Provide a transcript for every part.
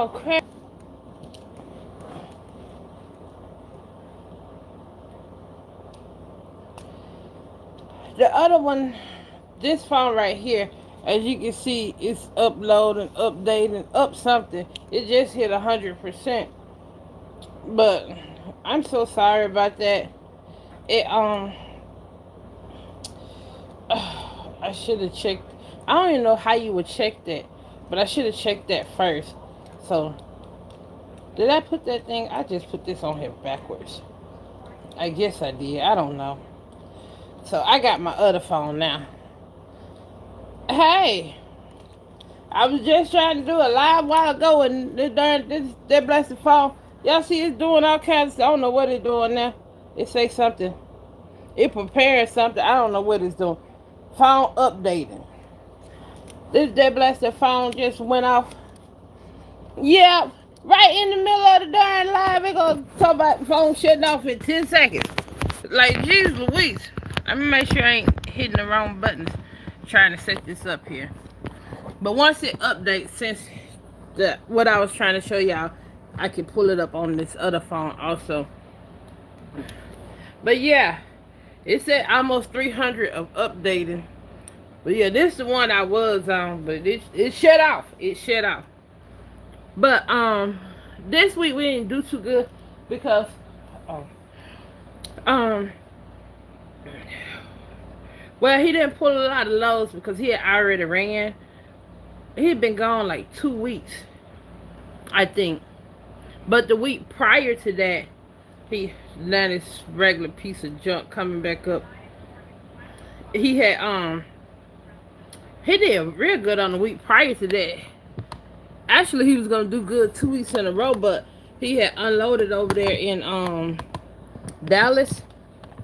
Oh crap. The other one, this phone right here, as you can see, it's uploading, updating, up something. It just hit 100%. But I'm so sorry about that. It I should have checked. I don't even know how you would check that, but I should have checked that first. So did I put that thing? I just put this on here backwards. I guess I did. I don't know. So I got my other phone now. Hey, I was just trying to do a live while ago, and this that blessed phone. Y'all see it's doing all kinds of stuff. I don't know what it's doing now. It say something. It preparing something. I don't know what it's doing. Phone updating. This that blasted phone just went off. Yeah, right in the middle of the darn live. It gonna talk about the phone shutting off in 10 seconds. Like, jeez Louise. Let me make sure I ain't hitting the wrong buttons trying to set this up here. But once it updates, since what I was trying to show y'all, I can pull it up on this other phone also. But yeah, it said almost 300 of updating. But yeah, this is the one I was on, but it shut off. It shut off. But this week we didn't do too good because oh, um well, he didn't pull a lot of lows because he had already ran. He had been gone like 2 weeks, I think. But the week prior to that, he let this regular piece of junk coming back up. He had he did real good on the week prior to that. Actually, he was gonna do good 2 weeks in a row, but he had unloaded over there in Dallas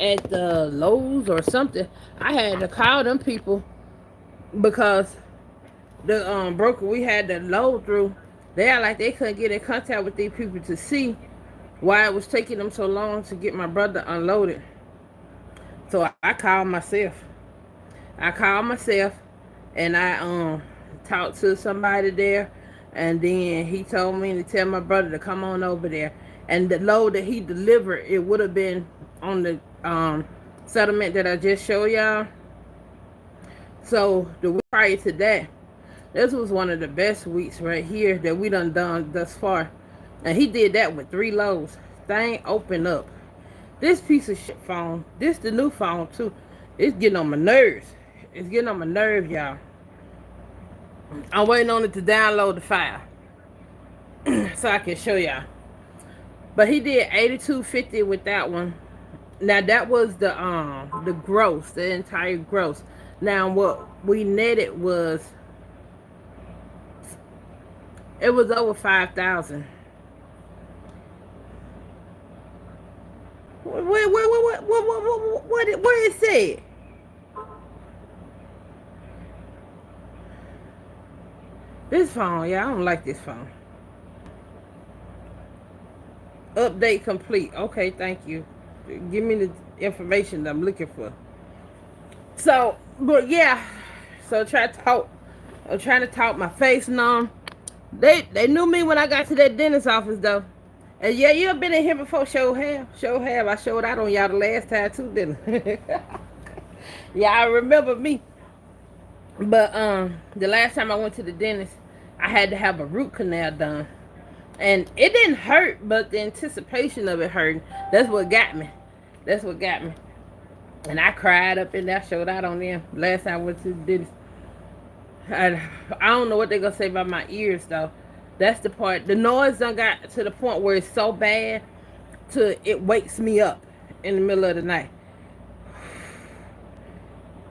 at the Lowe's or something. I had to call them people because the broker we had to load through, they are like they couldn't get in contact with these people to see why it was taking them so long to get my brother unloaded. So I called myself. And I talked to somebody there, and then he told me to tell my brother to come on over there. And the load that he delivered, it would have been on the settlement that I just showed y'all. So the week prior to that, this was one of the best weeks right here that we done thus far. And he did that with 3 loads. Thing opened up. This piece of shit phone, this the new phone too. It's getting on my nerves. It's getting on my nerves, y'all. I'm waiting on it to download the file so I can show y'all. But he did 82.50 with that one. Now that was the gross, the entire gross. Now what we netted was it was over 5,000. What it said? This phone, yeah, I don't like this phone. Update complete. Okay, thank you. Give me the information that I'm looking for. So, but yeah, so I'm trying to talk my face numb. They knew me when I got to that dentist office though. And yeah, you have been in here before, show have. I showed out on y'all the last time too, didn't I? Y'all remember me. But the last time I went to the dentist, I had to have a root canal done. And it didn't hurt, but the anticipation of it hurting, that's what got me. That's what got me. And I cried up in there, showed out on them last time I went to the dentist. I don't know what they're going to say about my ears, though. That's the part. The noise done got to the point where it's so bad it wakes me up in the middle of the night.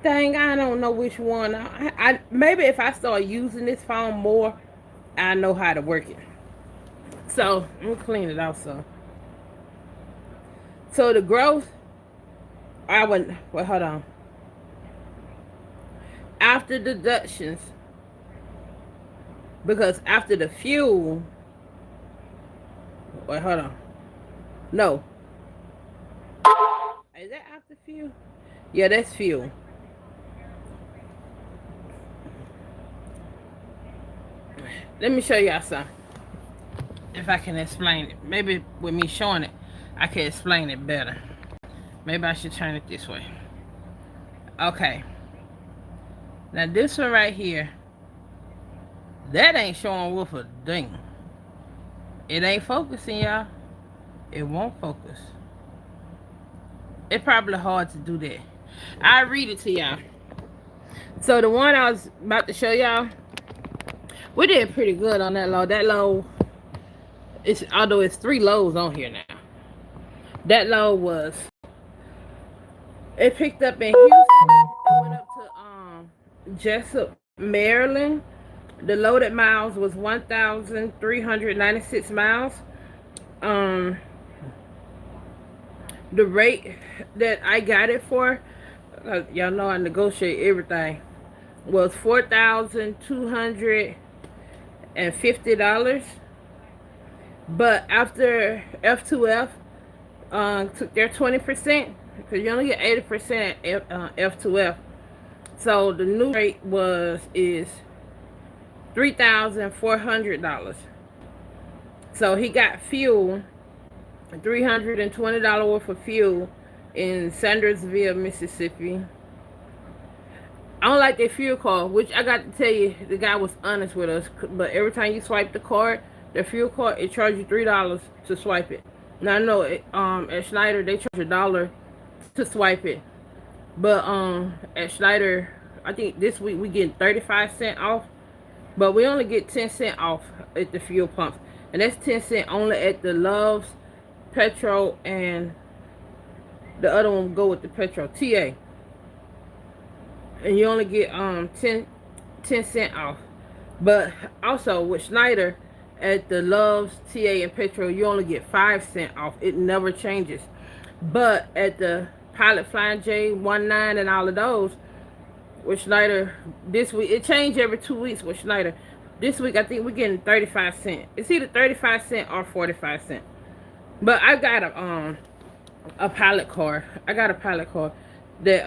Dang, I don't know which one. I maybe if I start using this phone more, I know how to work it. So, I'm going to clean it off some. So, the growth, hold on. After deductions, because after the fuel, hold on. No. Is that after fuel? Yeah, that's fuel. Let me show y'all something. if I can explain it. Maybe with me showing it, I can explain it better. Maybe I should turn it this way. Okay. Now this one right here, that ain't showing worth a ding. It ain't focusing, y'all. It won't focus. It's probably hard to do that. I'll read it to y'all. So the one I was about to show y'all, we did pretty good on that low. That low, although it's 3 lows on here now. That low was, it picked up in Houston. It went up to Jessup, Maryland. The loaded miles was 1,396 miles. The rate that I got it for, y'all know I negotiate everything, was $4,250. But after F2F took their 20%, because you only get 80% at F2F. So the new rate is $3,400. So he got fuel, $320 worth of fuel in Sandersville, Mississippi. I don't like that fuel card, which I got to tell you, the guy was honest with us. But every time you swipe the card, the fuel card, it charges you $3 to swipe it. Now I know at Schneider they charge $1 to swipe it, but at Schneider, I think this week we getting 35 cents off, but we only get 10 cents off at the fuel pumps, and that's 10 cents only at the Love's, Petro, and the other one will go with the Petro, TA. And you only get 10 cents off. But also with Schneider, at the Love's, TA, and Petro, you only get 5 cents off. It never changes. But at the Pilot Flying J19 and all of those, with Schneider, this week, it changed every 2 weeks with Schneider. This week, I think we're getting 35 cents. It's either 35 cents or 45 cents. But I got a pilot car. I got a pilot car that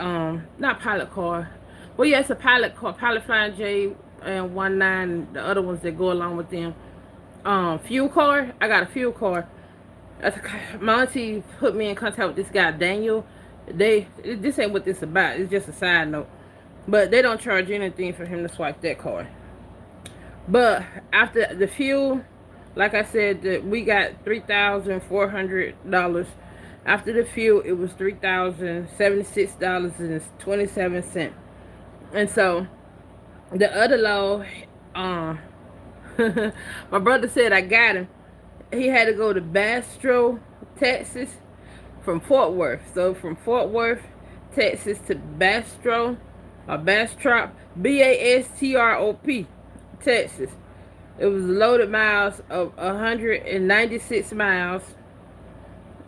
not pilot car. Well, yeah, it's a pilot car, Pilot Flying J and 19, the other ones that go along with them. Fuel car. I got a fuel car. My auntie put me in contact with this guy Daniel. This ain't what this about. It's just a side note. But they don't charge anything for him to swipe that card. But after the fuel, like I said, we got $3,400. After the fuel, it was $3,076.27. And so, the other low, my brother said I got him. He had to go to Bastrop, Texas, from Fort Worth. So, from Fort Worth, Texas to Bastrop, Bastrop, Texas. It was loaded miles of 196 miles.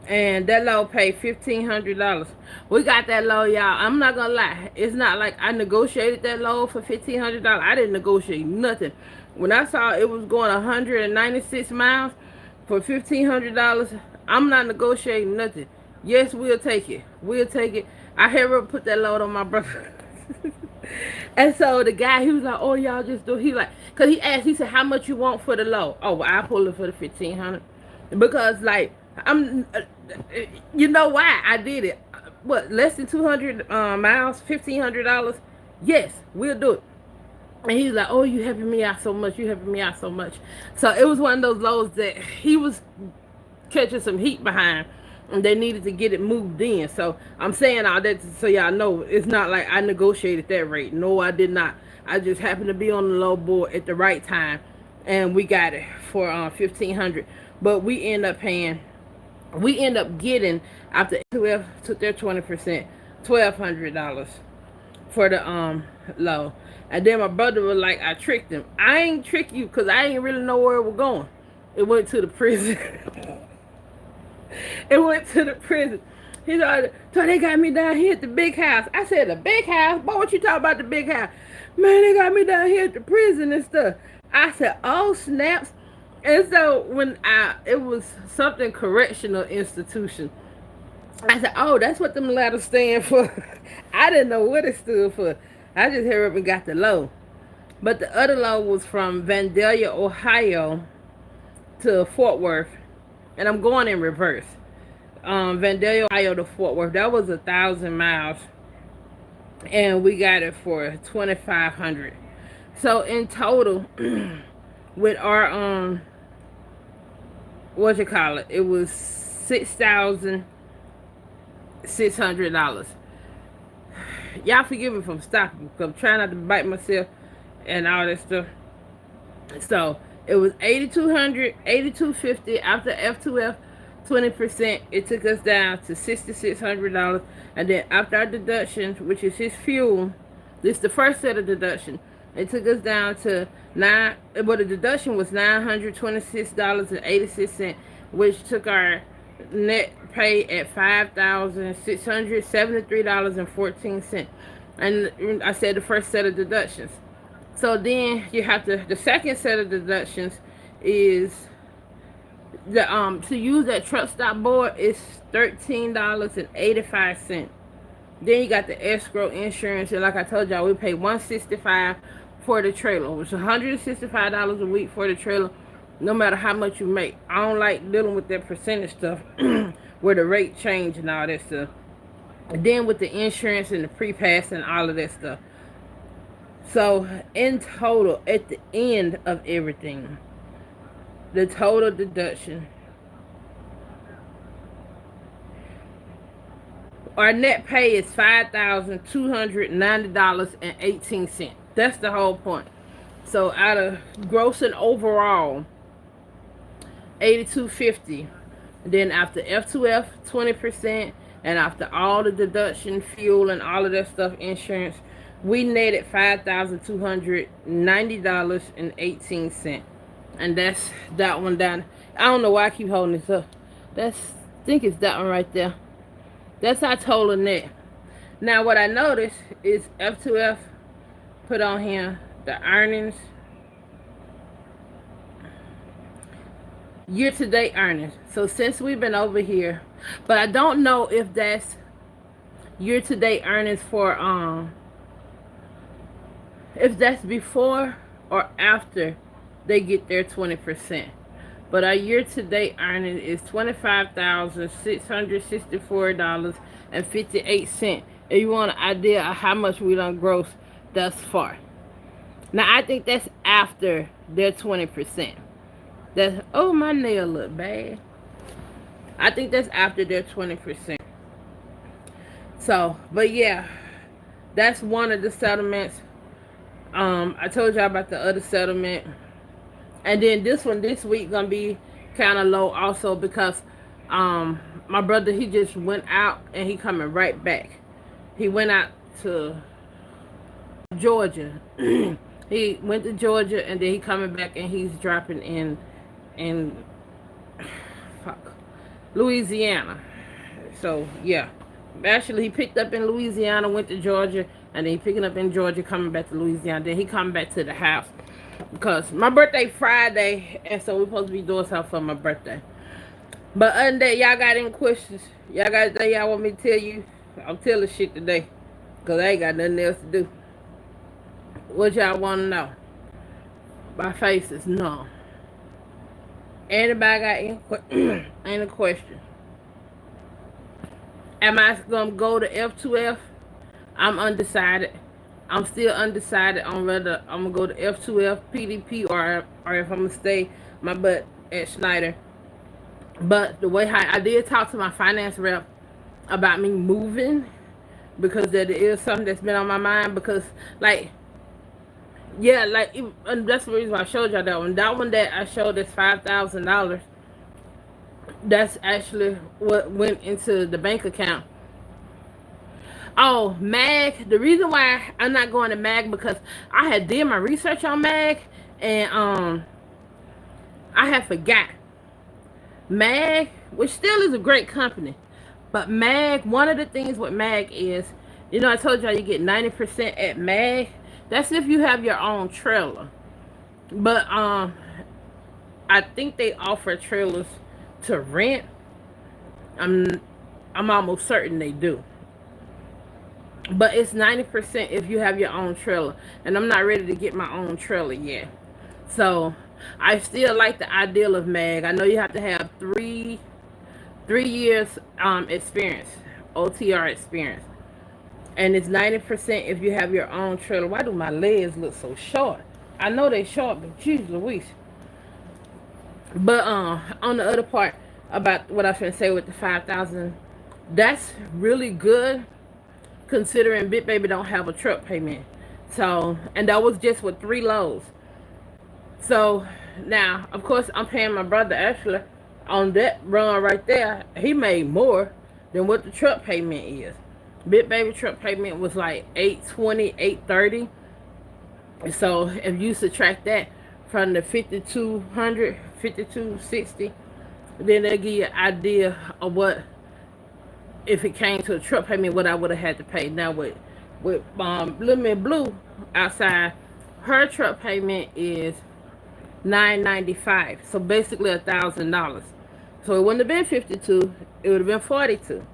And that low paid $1,500. We got that low, y'all. I'm not gonna lie. It's not like I negotiated that low for $1,500. I didn't negotiate nothing. When I saw it was going 196 miles for $1,500, I'm not negotiating nothing. Yes, we'll take it. We'll take it. I had to put that load on my brother. And so the guy, he was like, "Oh, y'all just do." He like, cause he asked. He said, "How much you want for the low?" Oh, well, I pulled it for the $1,500 because like. You know why I did it? What, less than 200 miles, $1,500? Yes, we'll do it. And he's like, "Oh, you helping me out so much. You helping me out so much." So it was one of those lows that he was catching some heat behind, and they needed to get it moved in. So I'm saying all that so y'all know it's not like I negotiated that rate. No, I did not. I just happened to be on the low board at the right time, and we got it for $1,500. But we end up getting, after F2F took their 20%, $1,200 for the low. And then my brother was like, I tricked him. I ain't trick you because I ain't really know where it was going. It went to the prison. It went to the prison. He said, "So they got me down here at the big house." I said, "The big house? Boy, what you talking about the big house?" "Man, they got me down here at the prison and stuff." I said, "Oh, snaps." And so when it was something correctional institution, I said, "Oh, that's what them letters stand for." I didn't know what it stood for. I just hurried up and got the low. But the other low was from Vandalia, Ohio to Fort Worth, and I'm going in reverse. Vandalia, Ohio to Fort Worth. That was 1,000 miles, and we got it for 2,500. So in total, with our what you call it, it was $6,600. Y'all forgive me from stopping, because I'm trying not to bite myself and all that stuff. So it was 8,200, 8,250 after F2F 20%. It took us down to $6,600, and then after our deductions, which is his fuel, this is the first set of deduction. It took us down to the deduction was $926.86, which took our net pay at $5,673.14. And I said the first set of deductions. So then you have the second set of deductions is the to use that truck stop board is $13.85. Then you got the escrow insurance, and like I told y'all, we pay $165 for the trailer, which is $165 a week for the trailer, no matter how much you make. I don't like dealing with that percentage stuff where the rate change and all that stuff. And then with the insurance and the pre-pass and all of that stuff. So in total, at the end of everything, the total deduction, our net pay is $5,290.18. That's the whole point. So out of gross and overall, 8,250. Then after F2F 20%, and after all the deduction, fuel, and all of that stuff, insurance, we netted $5,290.18. And that's that one down. I don't know why I keep holding this up. I think it's that one right there. That's our total net. Now what I noticed is F2F put on here the earnings, year-to-date earnings. So since we've been over here, but I don't know if that's year-to-date earnings for if that's before or after they get their 20%. But our year-to-date earning is $25,664.58. If you want an idea of how much we done gross thus far. Now I think that's after their 20%. That's, oh, my nail look bad. I think that's after their 20%. So, but yeah, that's one of the settlements. I told y'all about the other settlement. And then this one this week gonna be kind of low also, because my brother, he just went out and he coming right back. He went out to Georgia. He went to Georgia, and then he coming back, and he's dropping in Louisiana. So yeah, actually he picked up in Louisiana, went to Georgia, and then he picking up in Georgia, coming back to Louisiana. Then he coming back to the house, because my birthday Friday, and so we're supposed to be doing something for my birthday. But other than that, y'all got any questions? Y'all got anything y'all want me to tell you? I'm telling shit today, because I ain't got nothing else to do. What y'all want to know? My face is numb. Anybody got any question? Am I going to go to F2F? I'm undecided. I'm still undecided on whether I'm going to go to F2F, PDP, or if I'm going to stay my butt at Schneider. But the way I did talk to my finance rep about me moving, because that is something that's been on my mind, because like, yeah, like, and that's the reason why I showed y'all that one. That one that I showed is $5,000. That's actually what went into the bank account. Oh, MAG. The reason why I'm not going to MAG, because I had did my research on MAG, and I had forgot. MAG, which still is a great company, but MAG, one of the things with MAG is, you know, I told y'all you get 90% at MAG. That's if you have your own trailer. But I think they offer trailers to rent. I'm almost certain they do. But it's 90% if you have your own trailer. And I'm not ready to get my own trailer yet. So I still like the ideal of mag. I know you have to have 3 years experience, OTR experience. And it's 90% if you have your own trailer. Why do my legs look so short? I know they short, but geez Louise. But on the other part about what I was going to say with the 5,000, that's really good considering Big Baby don't have a truck payment. So, and that was just with 3 loads. So now, of course, I'm paying my brother actually on that run right there. He made more than what the truck payment is. Big Baby truck payment was like 820, 830. So if you subtract that from the 5,200, 5,260, then they'll give you an idea of what, if it came to a truck payment, what I would have had to pay. Now with Little Miss Blue outside, her truck payment is $995. So basically $1,000. So it wouldn't have been 52. It would have been 42,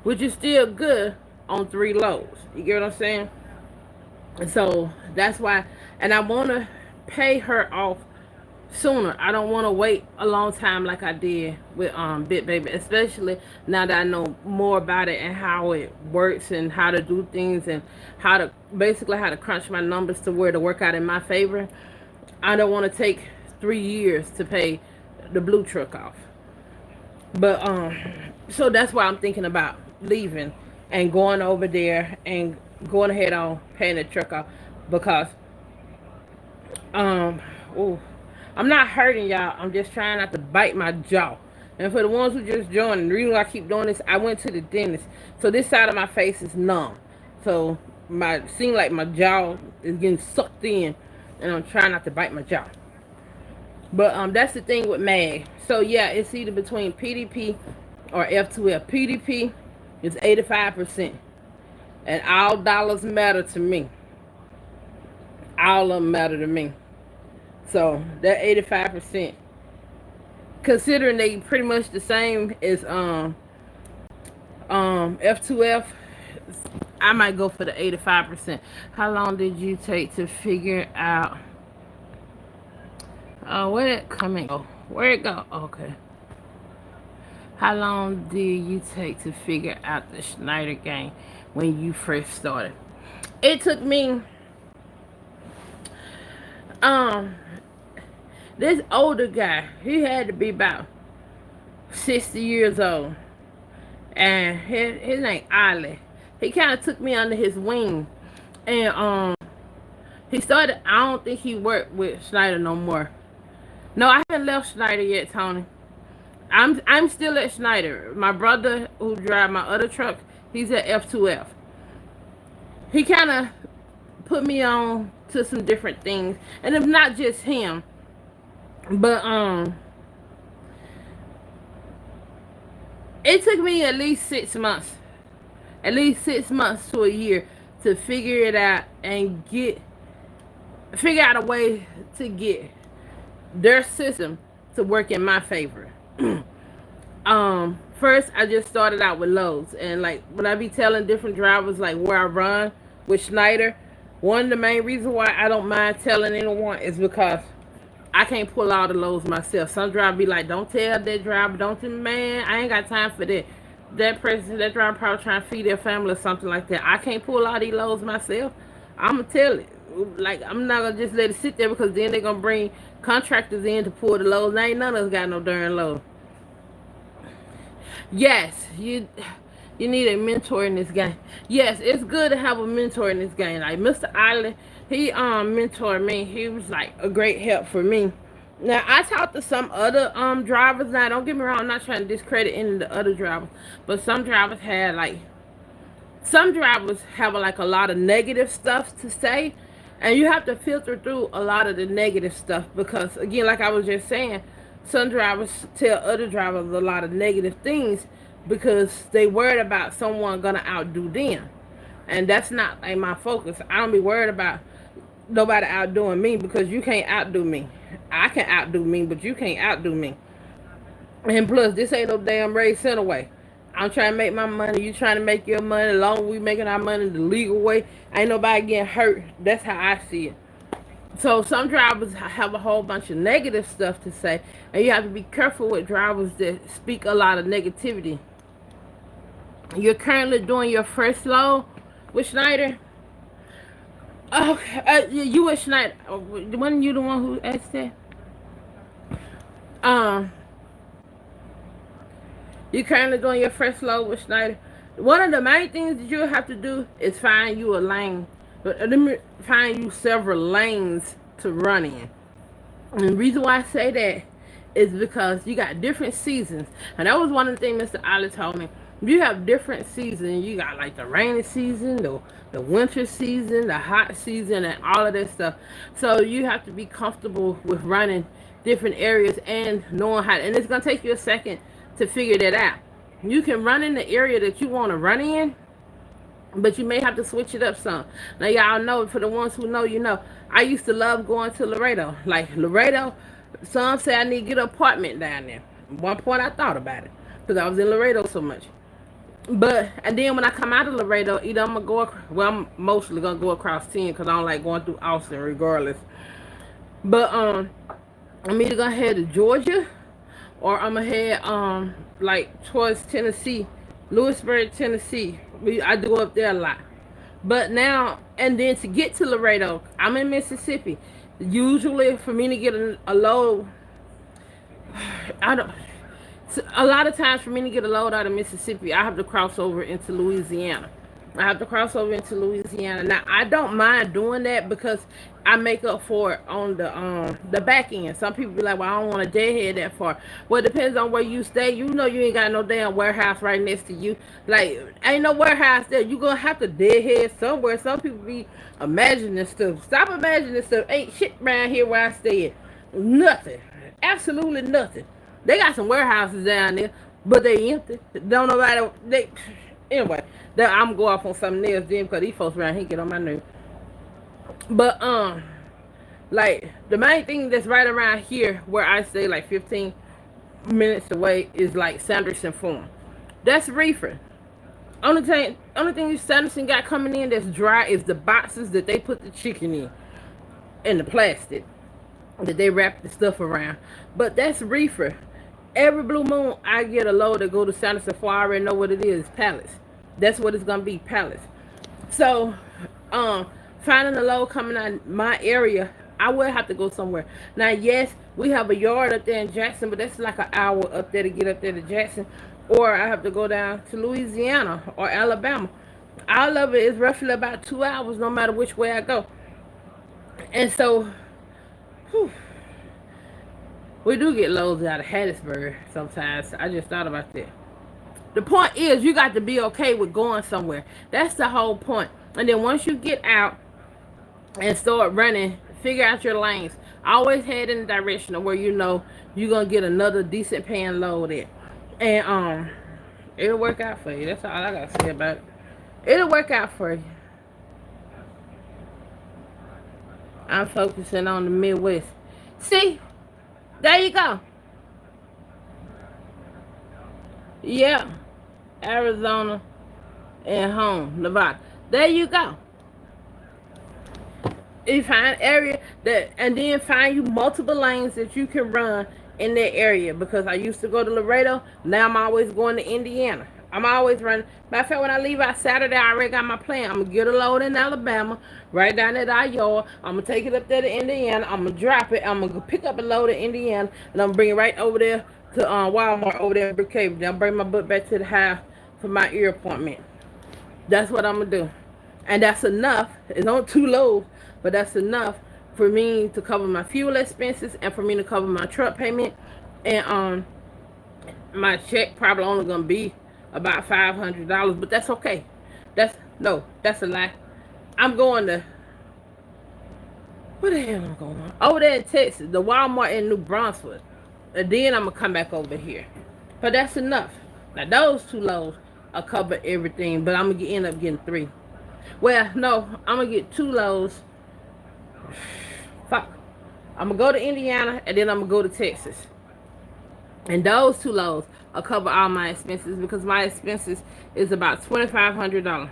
which is still good on 3 loads. You get what I'm saying? And so that's why, and I want to pay her off sooner. I don't want to wait a long time like I did with Big Baby, especially now that I know more about it and how it works and how to do things and how to basically how to crunch my numbers to where to work out in my favor. I don't want to take 3 years to pay the blue truck off. But so that's why I'm thinking about leaving and going over there and going ahead on paying the truck off because ooh, I'm not hurting y'all. I'm just trying not to bite my jaw. And for the ones who just joined, the reason why I keep doing this, I went to the dentist. So this side of my face is numb. So my seem like my jaw is getting sucked in and I'm trying not to bite my jaw. But that's the thing with MAG. So yeah, it's either between PDP or F2F. PDP is 85%. And all dollars matter to me. All of them matter to me. So that 85%, considering they pretty much the same as F2F, I might go for the 85%. How long did you take to figure out? Where it come and go? Where it go? Okay. How long did you take to figure out the Schneider game when you first started? It took me this older guy, he had to be about 60 years old. And his name Ali. He kind of took me under his wing. And he started, I don't think he worked with Schneider no more. No, I haven't left Schneider yet, Tony. I'm still at Schneider. My brother who drive my other truck, he's at F2F. He kind of put me on to some different things. And if not just him, but it took me at least 6 months. At least 6 months to a year to figure it out and figure out a way to get their system to work in my favor. First I just started out with loads, and like when I be telling different drivers like where I run with Schneider, one of the main reasons why I don't mind telling anyone is because I can't pull all the loads myself. Some drivers be like, don't tell that driver, don't tell, man, I ain't got time for that. That person, that driver probably trying to feed their family or something like that. I can't pull all these loads myself. I'ma tell it. Like, I'm not gonna just let it sit there because then they're gonna bring contractors in to pull the loads. Now ain't none of us got no darn load. Yes, you need a mentor in this game. Yes, it's good to have a mentor in this game. Like Mr. Island, he mentored me. He was like a great help for me. Now I talked to some other drivers. Now don't get me wrong, I'm not trying to discredit any of the other drivers, but some drivers have like a lot of negative stuff to say, and you have to filter through a lot of the negative stuff because again, like I was just saying, some drivers tell other drivers a lot of negative things because they worried about someone gonna outdo them, and that's not like my focus. I don't be worried about nobody outdoing me because you can't outdo me. I can outdo me, but you can't outdo me. And plus, this ain't no damn race anyway. I'm trying to make my money. You trying to make your money. As long as we making our money the legal way, ain't nobody getting hurt. That's how I see it. So some drivers have a whole bunch of negative stuff to say, and you have to be careful with drivers that speak a lot of negativity. You're currently doing your first load with Schneider. Oh, you with Schneider? Wasn't you the one who asked that? Um, you currently doing your first load with Schneider. One of the main things that you'll have to do is find you a lane. But let me find you several lanes to run in. And the reason why I say that is because you got different seasons. And that was one of the things Mr. Ali told me. You have different seasons. You got like the rainy season, the winter season, the hot season, and all of that stuff. So you have to be comfortable with running different areas and knowing how. And it's going to take you a second to figure that out. You can run in the area that you want to run in, but you may have to switch it up some. Now y'all know, for the ones who know, you know, I used to love going to Laredo. Like Laredo, some say I need to get an apartment down there. At one point I thought about it because I was in Laredo so much. But and then when I come out of Laredo, either I'm gonna go, well, I'm mostly gonna go across 10 because I don't like going through Austin regardless. But I'm either gonna head to Georgia, or I'm gonna head like towards Tennessee, Lewisburg, Tennessee. I do go up there a lot. But now and then to get to Laredo, I'm in Mississippi. Usually for me to get a load, I don't. A lot of times for me to get a load out of Mississippi, I have to cross over into Louisiana. I have to cross over into Louisiana. Now I don't mind doing that because I make up for it on the back end. Some people be like, "Well, I don't want to deadhead that far." Well, it depends on where you stay. You know, you ain't got no damn warehouse right next to you. Like, ain't no warehouse there. You gonna have to deadhead somewhere. Some people be imagining stuff. Stop imagining stuff. Ain't shit around here where I stay at. Nothing. Absolutely nothing. They got some warehouses down there, but they empty. Don't nobody. They anyway. That I'm going off on something else then because these folks around here get on my nerves. But like the main thing that's right around here where I stay, like 15 minutes away, is like Sanderson Farm. That's reefer. Only thing Sanderson got coming in that's dry is the boxes that they put the chicken in, and the plastic that they wrap the stuff around. But that's reefer. Every blue moon, I get a load that go to Sanderson Farm. I already know what it is. Pallets. That's what it's gonna be. Pallets. So, finding a load coming out my area, I will have to go somewhere. Now, yes, we have a yard up there in Jackson, but that's like an hour up there to get up there to Jackson, or I have to go down to Louisiana or Alabama. All of it is roughly about 2 hours, no matter which way I go. And so, whew, we do get loads out of Hattiesburg sometimes. I just thought about that. The point is, you got to be okay with going somewhere. That's the whole point. And then once you get out and start running, figure out your lanes. Always head in the direction of where you know you're gonna get another decent paying load at. And it'll work out for you. That's all I gotta say about it. It'll work out for you. I'm focusing on the Midwest. See? There you go. Yeah. Arizona and home, Nevada. There you go. You find area that, and then find you multiple lanes that you can run in that area. Because I used to go to Laredo, now I'm always going to Indiana. I'm always running. Matter of fact, when I leave out Saturday, I already got my plan. I'm gonna get a load in Alabama, right down at our yard. I'm gonna take it up there to Indiana. I'm gonna drop it. I'm gonna pick up a load in Indiana, and I'm gonna bring it right over there to Walmart over there in Brookhaven. Then I'll bring my butt back to the house for my ear appointment. That's what I'm gonna do, and that's enough. It's only 2 loads, but that's enough for me to cover my fuel expenses and for me to cover my truck payment. And my check probably only gonna be about $500, but that's okay. That's a lie. I'm going to, where the hell am I going? Over there in Texas, the Walmart in New Brunswick. And then I'm gonna come back over here. But that's enough. Now those 2 loads will cover everything, but I'm gonna end up getting 3. Well, no, I'm gonna get 2 loads. Fuck. I'm gonna go to Indiana and then I'm gonna go to Texas. And those 2 loads will cover all my expenses because my expenses is about $2,500.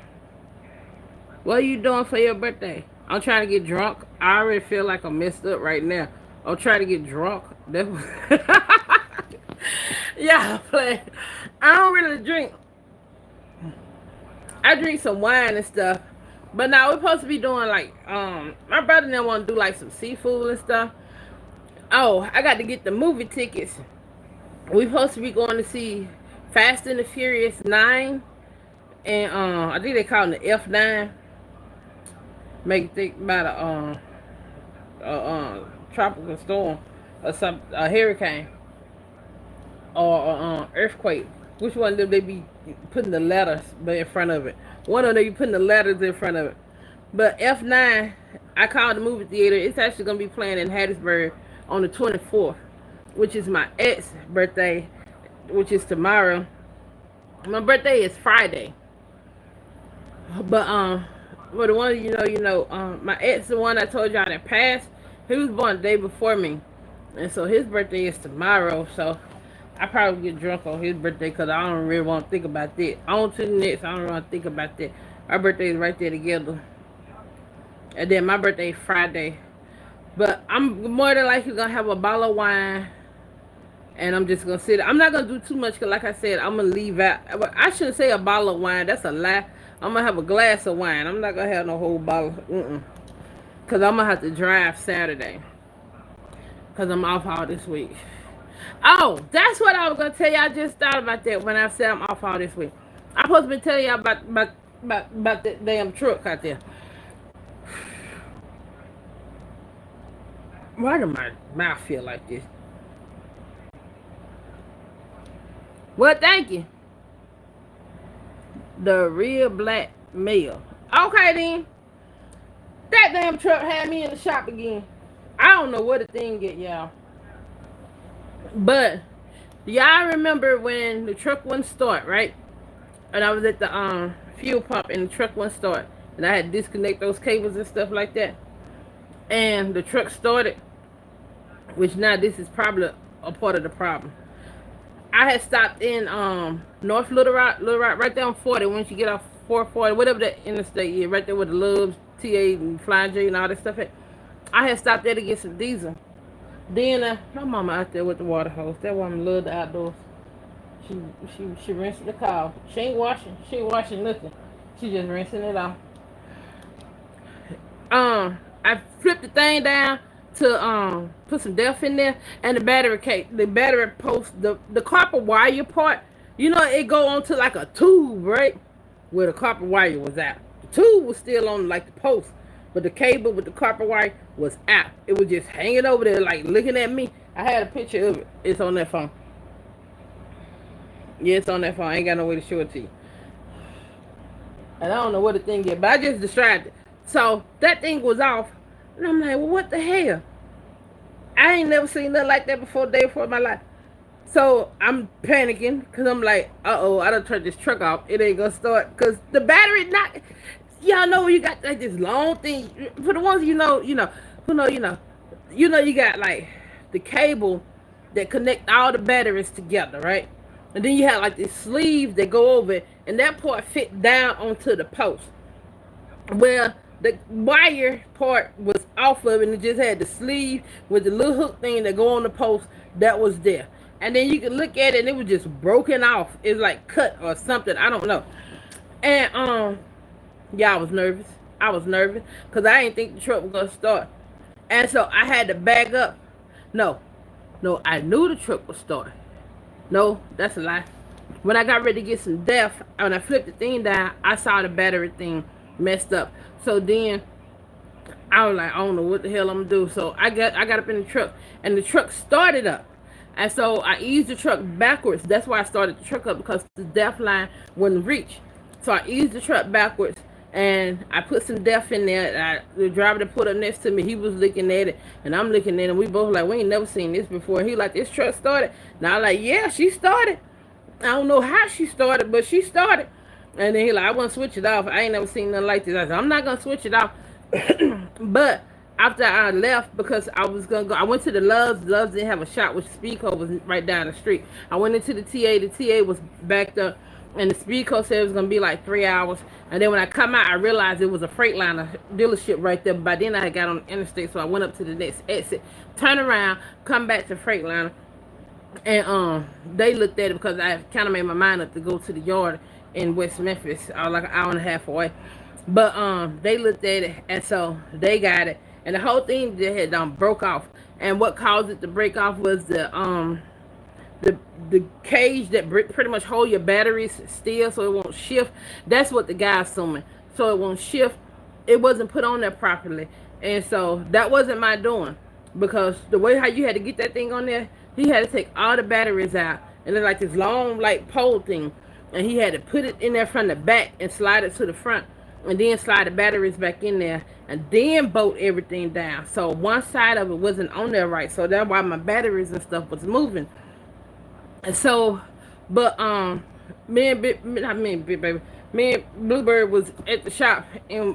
What are you doing for your birthday? I'm trying to get drunk. I already feel like I'm messed up right now. I'm trying to get drunk. That was yeah, play. I don't really drink. I drink some wine and stuff. But now we're supposed to be doing like my brother and them want to do like some seafood and stuff. Oh, I got to get the movie tickets. We supposed to be going to see Fast and the Furious 9 and I think they call it the F9. Make you think about tropical storm or some a hurricane or earthquake. Which one of them they be putting the letters in front of it? One of them you putting the letters in front of it. But F9, I called the movie theater. It's actually gonna be playing in Hattiesburg on the 24th, which is my ex birthday, which is tomorrow. My birthday is Friday. But well, the one my ex, the one I told y'all that passed, he was born the day before me, and so his birthday is tomorrow. So I probably get drunk on his birthday because I don't really want to think about that. On to the next. I don't want to think about that. Our birthday is right there together, and then my birthday is Friday. But I'm more than likely gonna have a bottle of wine, and I'm just gonna sit. I'm not gonna do too much because, like I said, I'm gonna leave out. I shouldn't say a bottle of wine. That's a lie. I'm gonna have a glass of wine. I'm not gonna have no whole bottle. Cause I'm gonna have to drive Saturday. Cause I'm off all this week. Oh, that's what I was gonna tell you. I just thought about that when I said I'm off all this week. I'm supposed to be telling y'all about that damn truck out there. Why do my mouth feel like this? Well, thank you. The real black male. Okay then. That damn truck had me in the shop again. I don't know what the thing get, y'all. But y'all remember when the truck wouldn't start, right? And I was at the fuel pump and the truck wouldn't start. And I had to disconnect those cables and stuff like that. And the truck started. Which now this is probably a part of the problem. I had stopped in North Little Rock, right there on 40. Once you get off 440, whatever that interstate is, right there with the Loves, TA, and Flying J, and all that stuff. I had stopped there to get some diesel. Then my mama out there with the water hose. That woman loved the outdoors. She rinsed the car. She ain't washing. She ain't washing nothing. She just rinsing it off. I flipped the thing down to put some DEF in there, and the battery post, the copper wire part, it go onto like a tube, right? Where the copper wire was out. The tube was still on like the post, but the cable with the copper wire was out. It was just hanging over there like looking at me. I had a picture of it. It's on that phone. Yeah, it's on that phone. I ain't got no way to show it to you. And I don't know what the thing is, but I just described it. So that thing was off. And I'm like, well, what the hell? I ain't never seen nothing like that before, day before in my life. So I'm panicking because I'm like, uh-oh, I done turned this truck off. It ain't gonna start because the battery not. Y'all know you got like this long thing. For the ones you got like the cable that connect all the batteries together, right? And then you have like this sleeve that go over it, and that part fit down onto the post. Well, the wire part was off of it, and it just had the sleeve with the little hook thing that go on the post that was there. And then you could look at it, and it was just broken off. It's like cut or something. I don't know. And yeah, I was nervous. Because I didn't think the truck was gonna start. And so I had to back up. No, I knew the truck would start. No, that's a lie. When I got ready to get some DEF, when I flipped the thing down, I saw the battery thing messed up. So then I was like, I don't know what the hell I'm gonna do. So I got up in the truck, and the truck started up. And so I eased the truck backwards. That's why I started the truck up, because the DEF line wouldn't reach. So I eased the truck backwards, and I put some DEF in there. The driver that put up next to me, he was looking at it, and I'm looking at it, and we both like, we ain't never seen this before. He like, this truck started? And I like, yeah, she started. I don't know how she started, but she started. And then he like, I want to switch it off. I ain't never seen nothing like this. I said, I'm not going to switch it off. But after I left, because I was going to go, I went to the Loves. Loves didn't have a shop, which Speedco was right down the street. I went into the TA. The TA was backed up. and the speed coat said it was gonna be like 3 hours. And then when I come out, I realized it was a Freightliner dealership right there. By then I had got on the interstate, so I went up to the next exit, turn around, come back to Freightliner, and they looked at it because I kind of made my mind up to go to the yard in West Memphis, like an hour and a half away. But they looked at it, and so they got it, and the whole thing that had broke off. And what caused it to break off was the cage that pretty much hold your batteries still, so it won't shift. That's what the guy's assuming, so it won't shift. It wasn't put on there properly, and so that wasn't my doing, because the way how you had to get that thing on there, he had to take all the batteries out, and then like this long like pole thing, and he had to put it in there from the back and slide it to the front, and then slide the batteries back in there, and then bolt everything down. So one side of it wasn't on there right, so that's why my batteries and stuff was moving. And so, but me and Big Baby, me and Bluebird was at the shop in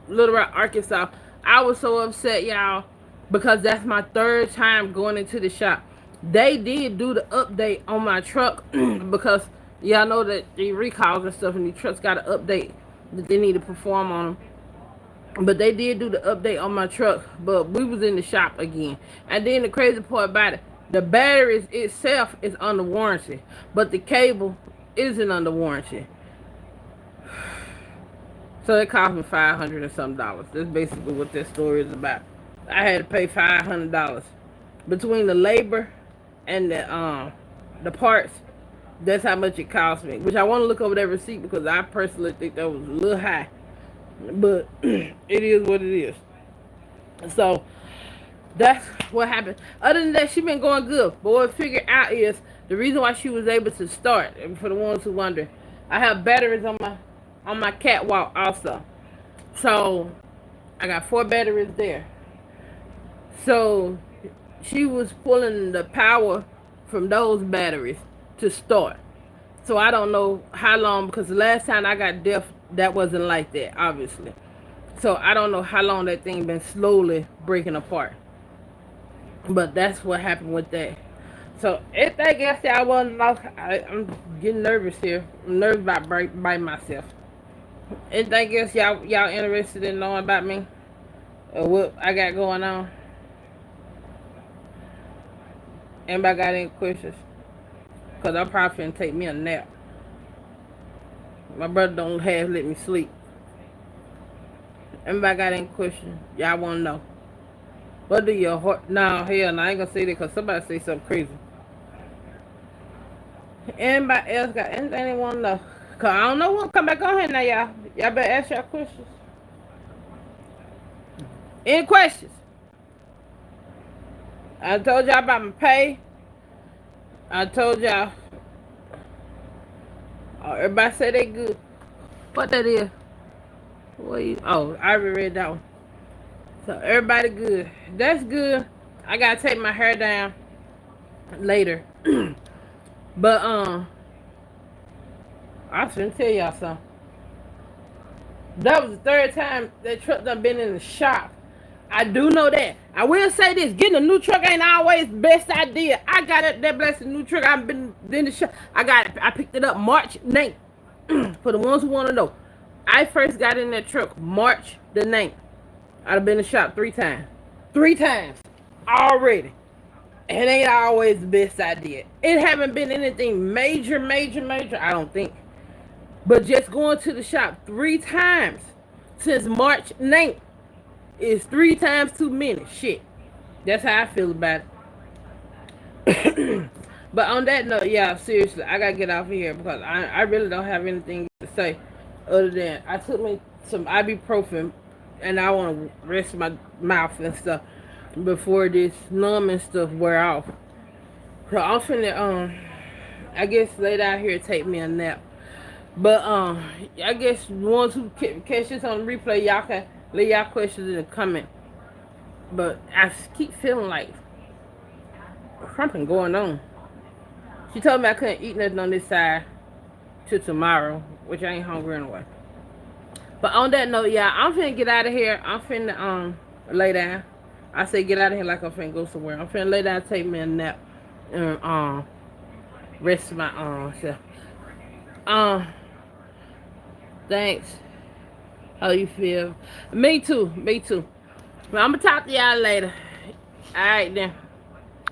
Little Rock, Arkansas. I was so upset, y'all, because that's my third time going into the shop. They did do the update on my truck because y'all know that the recalls and stuff, and the trucks got an update that they need to perform on them. But they did do the update on my truck, but we was in the shop again. And then the crazy part about it, the batteries itself is under warranty, but the cable isn't under warranty. So it cost me $500 and some dollars. That's basically what this story is about. I had to pay $500 between the labor and the parts. That's how much it cost me. Which I want to look over that receipt because I personally think that was a little high. But it is what it is. So that's what happened. Other than that, she been going good. But what I figured out is the reason why she was able to start. And for the ones who wonder, I have batteries on my catwalk also. So I got 4 batteries there. So she was pulling the power from those batteries to start. So I don't know how long, because the last time I got deaf, that wasn't like that, obviously. So I don't know how long that thing been slowly breaking apart. But that's what happened with that. So anything else that I want to know, I'm getting nervous here. I'm nervous about by myself. Anything else y'all interested in knowing about me? Or what I got going on? Anybody got any questions? Because I'm probably finna take me a nap. My brother don't have let me sleep. Anybody got any questions? Y'all want to know? What do your heart... No, hell no, I ain't gonna say that because somebody say something crazy. Anybody else got anything they want to know? Because I don't know what'll come back on here now, y'all. Y'all better ask y'all questions. Any questions? I told y'all about my pay. I told y'all. Oh, everybody say they good. What that is? What you? Oh, I already read that one. So everybody good. That's good. I gotta take my hair down later. But I was gonna tell y'all something. That was the third time that truck done been in the shop. I do know that. I will say this: getting a new truck ain't always the best idea. I got that blessed new truck. I've been in the shop. I picked it up March 9th. For the ones who want to know, I first got in that truck March the 9th. I've been in the shop 3 times. 3 times already. It ain't always the best idea. It haven't been anything major, I don't think. But just going to the shop 3 times since March 9th is 3 times too many. Shit. That's how I feel about it. But on that note, yeah, seriously, I gotta get off of here because I really don't have anything to say other than I took me some ibuprofen and I want to rest my mouth and stuff before this numbing stuff wear off. So I'm finna I guess lay down here and take me a nap. But I guess the ones who catch this on the replay, y'all can leave y'all questions in the comment. But I keep feeling like something going on. She told me I couldn't eat nothing on this side till tomorrow, which I ain't hungry anyway. But on that note, y'all, I'm finna get out of here. I'm finna lay down. I say get out of here like I'm finna go somewhere. I'm finna lay down, take me a nap, and rest my self. Um, thanks. How you feel? Me too. Me too. Well, I'm gonna talk to y'all later. All right then.